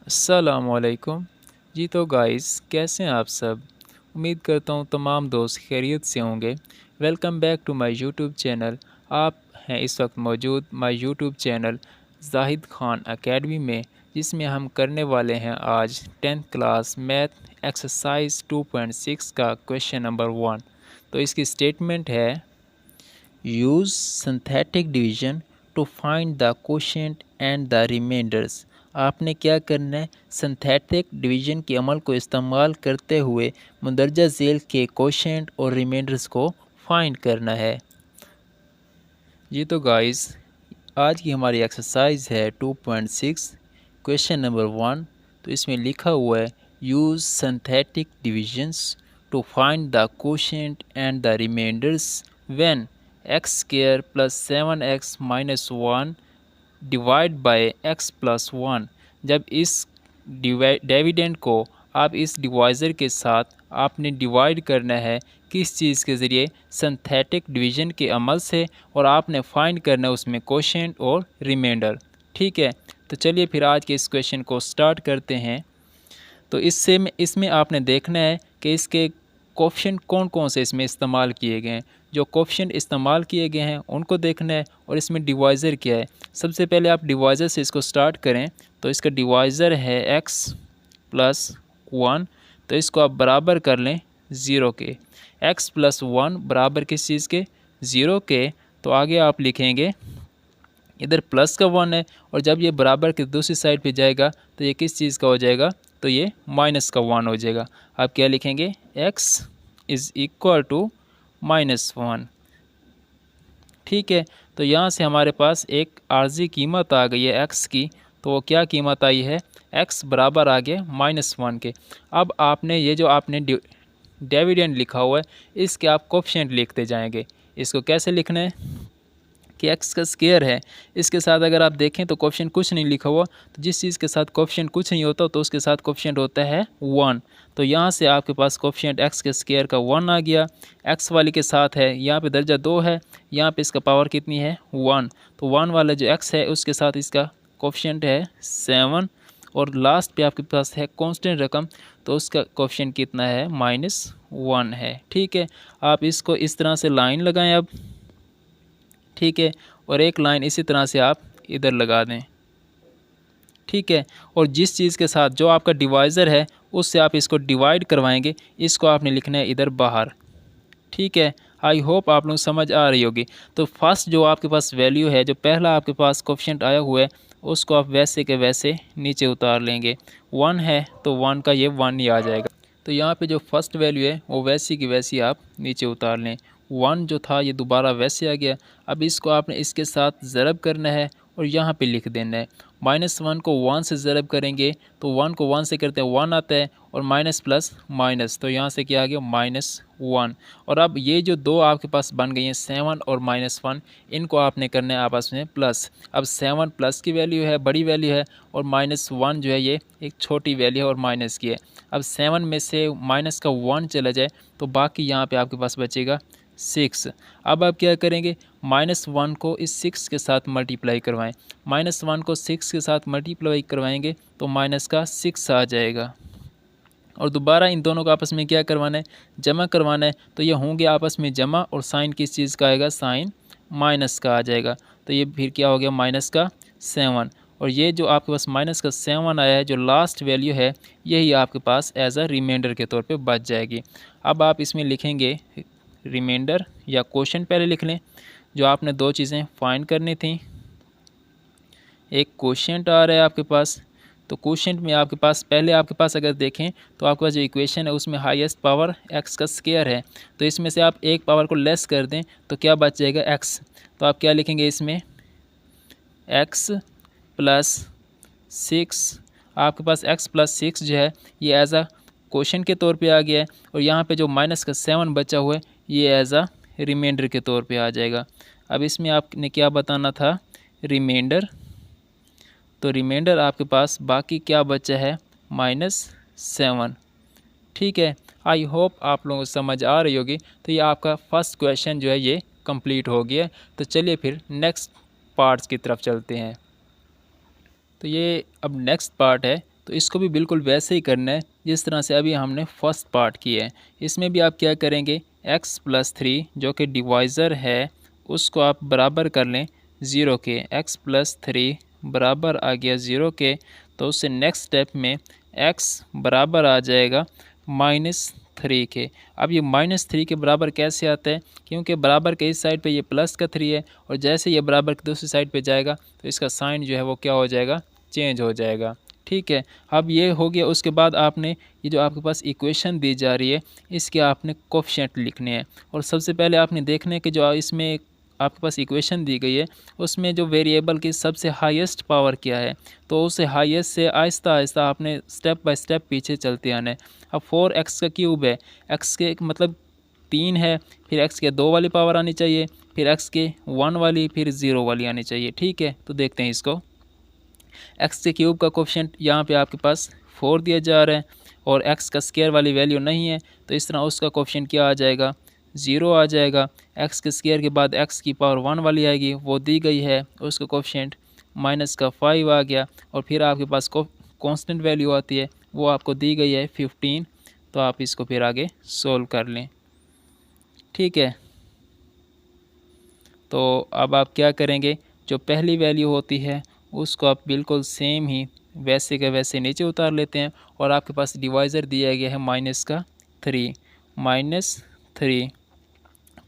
अस्सलामुअलैकुम। जी तो गाइस कैसे हैं आप सब। उम्मीद करता हूँ तमाम दोस्त खैरियत से होंगे। Welcome back to my YouTube channel. आप हैं इस वक्त मौजूद my YouTube channel Zahid Khan academy में, जिसमें हम करने वाले हैं आज 10th क्लास मैथ एक्सरसाइज 2.6 का क्वेश्चन नंबर 1। तो इसकी स्टेटमेंट है, use synthetic division to find the quotient and the remainders. आपने क्या करना है, सिंथेटिक डिवीजन के अमल को इस्तेमाल करते हुए मुंदरजा झेल के कोशेंट और रिमाइंडर्स को फाइंड करना है। जी तो गाइस आज की हमारी एक्सरसाइज है 2.6 क्वेश्चन नंबर 1। तो इसमें लिखा हुआ है, use synthetic divisions to find the quotient and the remainders when x square plus 7x minus 1 divide by x plus 1। जब इस डिविडेंड को आप इस डिवाइज़र के साथ आपने डिवाइड करना है किस चीज़ के ज़रिए, सिंथेटिक डिवीजन के अमल से, और आपने फाइंड करना है उसमें कोशेंट और रिमाइंडर। ठीक है, तो चलिए फिर आज के इस क्वेश्चन को स्टार्ट करते हैं। तो इसमें आपने देखना है कि इसके कोफिशिएंट कौन कौन से इसमें इस्तेमाल किए गए हैं। जो कोफिशिएंट इस्तेमाल किए गए हैं उनको देखना है, और इसमें डिवाइज़र क्या है। सबसे पहले आप डिवाइज़र से इसको स्टार्ट करें। तो इसका डिवाइज़र है x प्लस 1। तो इसको आप बराबर कर लें 0 के। x प्लस 1 बराबर किस चीज़ के, 0 के। तो आगे आप लिखेंगे, इधर प्लस का 1 है, और जब ये बराबर के दूसरी साइड पे जाएगा तो ये किस चीज़ का हो जाएगा, तो ये माइनस का 1 हो जाएगा। आप क्या लिखेंगे, x इज़ इक्वल टू -1। ठीक है, तो यहाँ से हमारे पास एक आर्जी कीमत आ गई है x की। तो वो क्या कीमत आई है, x बराबर आ गया -1 के। अब आपने ये जो आपने डिविडेंड लिखा हुआ है, इसके आप कोफिशिएंट लिखते जाएंगे। इसको कैसे लिखना है कि x का स्क्वायर है, इसके साथ अगर आप देखें तो कोफिशिएंट कुछ नहीं लिखा हुआ। तो जिस चीज़ के साथ कोफिशिएंट कुछ नहीं होता तो उसके साथ कोफिशिएंट होता है 1। तो यहाँ से आपके पास कोफिशिएंट x के स्क्वायर का 1 आ गया। x वाले के साथ है, यहाँ पे दर्जा 2 है, यहाँ पे इसका पावर कितनी है 1। तो 1 वाला जो x है उसके साथ इसका कोफिशिएंट है 7, और लास्ट पे आपके पास है कांस्टेंट रकम, तो उसका कोफिशिएंट कितना है, -1 है। ठीक है, आप इसको इस तरह से लाइन लगाएं अब। ठीक है, और एक लाइन इसी तरह से आप इधर लगा दें। ठीक है, और जिस चीज़ के साथ जो आपका डिवाइज़र है उससे आप इसको डिवाइड करवाएंगे, इसको आपने लिखना है इधर बाहर। ठीक है, आई होप आप लोग समझ आ रही होगी। तो फर्स्ट जो आपके पास वैल्यू है, जो पहला आपके पास कोफिशिएंट आया हुआ है, उसको आप वैसे के वैसे नीचे उतार लेंगे। 1 है तो 1 का ये 1 ही आ जाएगा। तो यहाँ पे जो फर्स्ट वैल्यू है वो वैसी की वैसी आप नीचे उतार लें। 1 जो था ये दोबारा वैसे आ गया। अब इसको आपने इसके साथ ज़रब करना है और यहाँ पे लिख देना है। -1 को 1 से ज़रब करेंगे तो 1 को 1 से करते हैं 1 आता है, और माइनस प्लस माइनस, तो यहाँ से क्या आ गया, -1। और अब ये जो दो आपके पास बन गई हैं 7 और -1, इनको आपने करना है आपस में प्लस। अब 7 प्लस की वैल्यू है, बड़ी वैल्यू है, और -1 जो है ये एक छोटी वैल्यू है और माइनस की है। अब 7 में से माइनस का 1 चला जाए तो बाकी यहाँ पे आपके पास बचेगा 6। अब आप क्या करेंगे, -1 को इस 6 के साथ मल्टीप्लाई करवाएं। -1 को 6 के साथ मल्टीप्लाई करवाएंगे तो माइनस का 6 आ जाएगा, और दोबारा इन दोनों को आपस में क्या करवाना है, जमा करवाना है। तो ये होंगे आपस में जमा, और साइन किस चीज़ का आएगा, साइन माइनस का आ जाएगा। तो ये फिर क्या हो गया, माइनस का 7। और ये जो आपके पास माइनस का 7 आया है, जो लास्ट वैल्यू है, यही आपके पास एज अ रिमाइंडर के तौर पे बच जाएगी। अब आप इसमें लिखेंगे रिमाइंडर या क्वोशंट, पहले लिख लें। जो आपने दो चीज़ें फाइंड करनी थी, एक क्वोशंट आ रहा है आपके पास। तो क्वोशंट में आपके पास पहले आपके पास अगर देखें तो आपके पास जो इक्वेशन है उसमें हाईएस्ट पावर x का स्क्वायर है। तो इसमें से आप एक पावर को लेस कर दें तो क्या बच जाएगा, x। तो आप क्या लिखेंगे इसमें, x प्लस 6। आपके पास x प्लस 6 जो है ये एज अ क्वोशंट के तौर पे आ गया है, और यहाँ पे जो माइनस का 7 बचा हुआ है ये एज अ रिमाइंडर के तौर पे आ जाएगा। अब इसमें आपने क्या बताना था, रिमाइंडर। तो रिमाइंडर आपके पास बाकी क्या बचा है, -7। ठीक है, आई होप आप लोगों को समझ आ रही होगी। तो ये आपका फर्स्ट क्वेश्चन जो है ये कंप्लीट हो गया। तो चलिए फिर नेक्स्ट पार्ट्स की तरफ चलते हैं। तो ये अब नेक्स्ट पार्ट है तो इसको भी बिल्कुल वैसे ही करना है जिस तरह से अभी हमने फर्स्ट पार्ट किया है। इसमें भी आप क्या करेंगे, x प्लस 3 जो कि डिवाइज़र है उसको आप बराबर कर लें 0 के। x प्लस 3 बराबर आ गया 0 के, तो उससे नेक्स्ट स्टेप में x बराबर आ जाएगा -3 के। अब ये -3 के बराबर कैसे आता है, क्योंकि बराबर के इस साइड पे ये प्लस का 3 है और जैसे ये बराबर के दूसरी साइड पे जाएगा तो इसका साइन जो है वो क्या हो जाएगा, चेंज हो जाएगा। ठीक है, अब ये हो गया। उसके बाद आपने ये जो आपके पास इक्वेशन दी जा रही है इसके आपने कोफिशिएंट लिखने हैं और सबसे पहले आपने देखना है कि जो इसमें आपके पास इक्वेशन दी गई है उसमें जो वेरिएबल की सबसे हाईएस्ट पावर क्या है, तो उसे हाईएस्ट से आहिस्ता आहिस्ता आपने स्टेप बाय स्टेप पीछे चलते आना है। अब 4x का क्यूब है, x के मतलब 3 है, फिर x के 2 वाली पावर आनी चाहिए, फिर x के 1 वाली, फिर 0 वाली आनी चाहिए। ठीक है, तो देखते हैं इसको। x के क्यूब का कोफिशिएंट यहाँ पे आपके पास 4 दिया जा रहा है और x का स्क्वायर वाली वैल्यू नहीं है, तो इस तरह उसका कोफिशिएंट क्या आ जाएगा, 0 आ जाएगा। x के स्क्वायर के बाद x की पावर 1 वाली आएगी, वो दी गई है, उसका कोफिशिएंट -5 आ गया। और फिर आपके पास कांस्टेंट वैल्यू आती है, वो आपको दी गई है 15। तो आप इसको फिर आगे सोल्व कर लें। ठीक है, तो अब आप क्या करेंगे, जो पहली वैल्यू होती है उसको आप बिल्कुल सेम ही वैसे के वैसे नीचे उतार लेते हैं और आपके पास डिवाइज़र दिया गया है -3। -3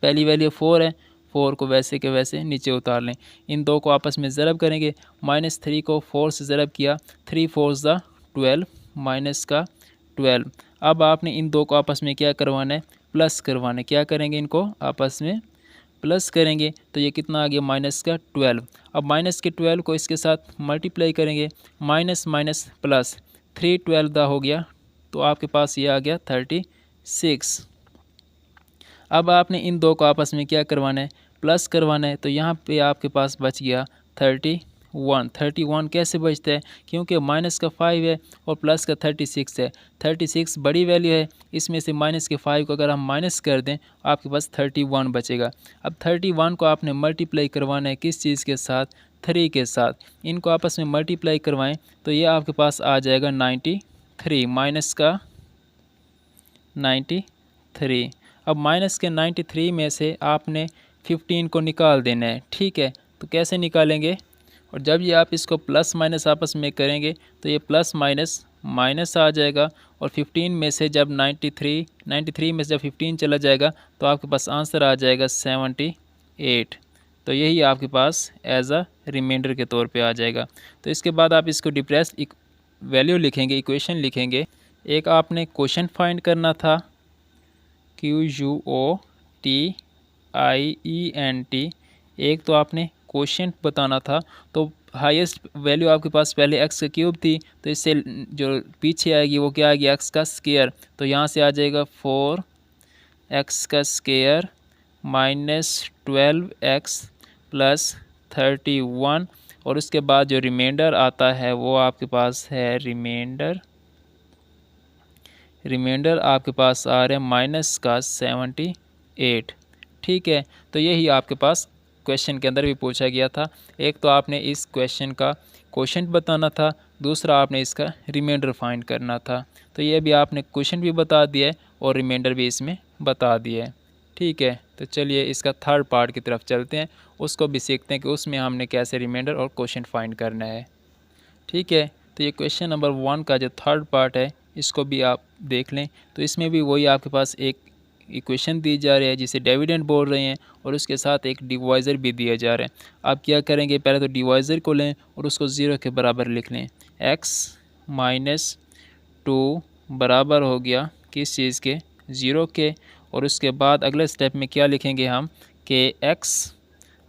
पहली वैल्यू 4 है, 4 को वैसे के वैसे नीचे उतार लें। इन दो को आपस में ज़रब करेंगे, -3 को 4 से ज़रब किया, 3 4 12 -12। अब आपने इन दो को आपस में क्या करवाना है, प्लस करवाना है। क्या करेंगे, इनको आपस में प्लस करेंगे, तो ये कितना आ गया, -12। अब -12 को इसके साथ मल्टीप्लाई करेंगे, माइनस माइनस प्लस 3 12 हो गया, तो आपके पास ये आ गया 36। अब आपने इन दो को आपस में क्या करवाना है, प्लस करवाना है। तो यहाँ पे आपके पास बच गया 31। 31 कैसे बचता है, क्योंकि माइनस का 5 है और प्लस का 36 है। 36 बड़ी वैल्यू है, इसमें से माइनस के 5 को अगर हम माइनस कर दें आपके पास 31 बचेगा। अब 31 को आपने मल्टीप्लाई करवाना है किस चीज़ के साथ, 3 के साथ। इनको आपस में मल्टीप्लाई करवाएं तो ये आपके पास आ जाएगा 93, माइनस का 93। अब माइनस के 93 में से आपने 15 को निकाल देना है। ठीक है, तो कैसे निकालेंगे, और जब ये आप इसको प्लस माइनस आपस में करेंगे तो ये प्लस माइनस माइनस आ जाएगा और 15 में से जब 93 में से जब 15 चला जाएगा तो आपके पास आंसर आ जाएगा 78। तो यही आपके पास एज अ रिमाइंडर के तौर पे आ जाएगा। तो इसके बाद आप इसको डिप्रेस वैल्यू लिखेंगे, इक्वेशन लिखेंगे। एक आपने क्वेश्चन फाइंड करना था, QUOTIENT। एक तो आपने क्वोशेंट बताना था। तो हाईएस्ट वैल्यू आपके पास पहले x का क्यूब थी, तो इससे जो पीछे आएगी वो क्या आएगी, x का स्क्वायर। तो यहाँ से आ जाएगा 4x का स्क्वायर -12x प्लस 31। और उसके बाद जो रिमाइंडर आता है वो आपके पास है रिमाइंडर आपके पास आ रहा है माइनस का 78। ठीक है, तो यही आपके पास क्वेश्चन के अंदर भी पूछा गया था। एक तो आपने इस क्वेश्चन का क्वोशेंट बताना था, दूसरा आपने इसका रिमाइंडर फाइंड करना था। तो ये भी आपने क्वेश्चन भी बता दिया है और रिमाइंडर भी इसमें बता दिया है। ठीक है, तो चलिए इसका थर्ड पार्ट की तरफ चलते हैं, उसको भी सीखते हैं कि उसमें हमने कैसे रिमाइंडर और क्वोशेंट फाइंड करना है। ठीक है, तो ये क्वेश्चन नंबर 1 का जो थर्ड पार्ट है इसको भी आप देख लें। तो इसमें भी वही आपके पास एक इक्वेशन दी जा रही है जिसे डिविडेंड बोल रहे हैं और उसके साथ एक डिवाइज़र भी दिया जा रहा है। आप क्या करेंगे, पहले तो डिवाइज़र को लें और उसको 0 के बराबर लिख लें। x-2 बराबर हो गया किस चीज़ के, 0 के। और उसके बाद अगले स्टेप में क्या लिखेंगे हम कि x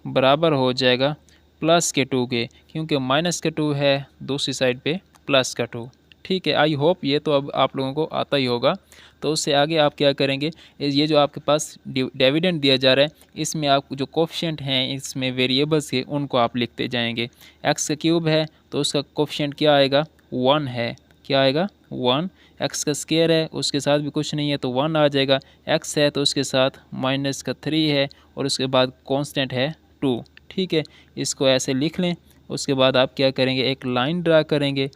बराबर हो जाएगा प्लस के 2 के, क्योंकि माइनस का 2 है, दूसरी साइड पे प्लस का 2। ठीक है, आई होप ये तो अब आप लोगों को आता ही होगा। तो उससे आगे आप क्या करेंगे, ये जो आपके पास डिविडेंड दिया जा रहा है इसमें आप जो कोफिशिएंट हैं इसमें वेरिएबल्स के उनको आप लिखते जाएंगे। x का क्यूब है तो उसका कोफिशिएंट क्या आएगा, 1 है। क्या आएगा, 1। x का स्क्वायर है उसके साथ भी कुछ नहीं है तो 1 आ जाएगा। x है तो उसके साथ माइनस का 3 है और उसके बाद कांस्टेंट है 2। ठीक है, इसको ऐसे लिख लें। उसके बाद आप क्या करेंगे, एक लाइन ड्रा करेंगे।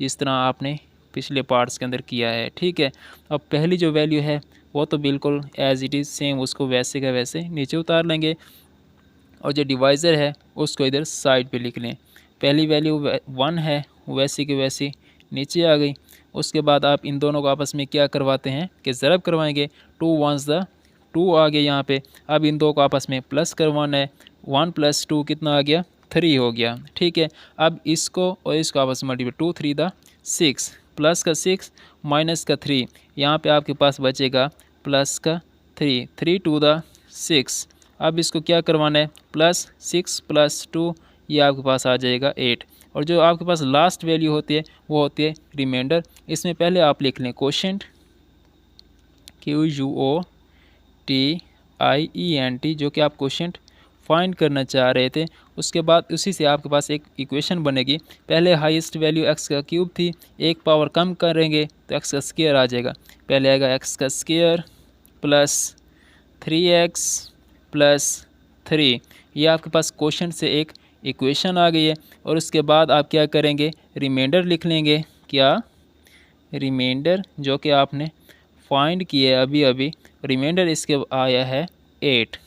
जिस तरह आपने पिछले पार्ट्स के अंदर किया है। ठीक है, अब पहली जो वैल्यू है वो तो बिल्कुल एज़ इट इज़ सेम उसको वैसे का वैसे नीचे उतार लेंगे और जो डिवाइज़र है उसको इधर साइड पे लिख लें। पहली वैल्यू 1 है, वैसी की वैसी नीचे आ गई। उसके बाद आप इन दोनों को आपस में क्या करवाते हैं कि ज़रब करवाएंगे। 2 वंस द 2 आ गया यहाँ पे। अब इन दो को आपस में प्लस करवाना है। 1 + 2 कितना आ गया, 3 हो गया। ठीक है, अब इसको और इसको आपस में मल्टीप्लाई, 2 3 द 6, प्लस का 6 माइनस का 3, यहाँ पे आपके पास बचेगा प्लस का 3, 3 2 द 6। अब इसको क्या करवाना है, +6 + 2, ये आपके पास आ जाएगा 8। और जो आपके पास लास्ट वैल्यू होती है वो होती है रिमाइंडर। इसमें पहले आप लिख लें कोशेंट, QUOTIENT, जो कि आप कोशेंट फाइंड करना चाह रहे थे। उसके बाद उसी से आपके पास एक इक्वेशन बनेगी। पहले हाईएस्ट वैल्यू x का क्यूब थी, एक पावर कम करेंगे तो x का स्क्वायर आ जाएगा। पहले आएगा x का स्क्वायर प्लस 3x प्लस 3, ये आपके पास कोशेंट से एक इक्वेशन आ गई है। और उसके बाद आप क्या करेंगे, रिमाइंडर लिख लेंगे। क्या, रिमाइंडर जो कि आपने फाइंड किया है अभी अभी, रिमाइंडर इसके आया है 8।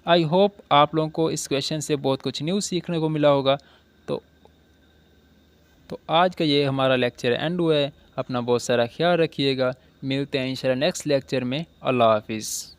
आई होप आप लोगों को इस क्वेश्चन से बहुत कुछ न्यू सीखने को मिला होगा। तो आज का ये हमारा लेक्चर एंड हुआ है। अपना बहुत सारा ख्याल रखिएगा। मिलते हैं इंशाल्लाह नेक्स्ट लेक्चर में। अल्लाह हाफिज़।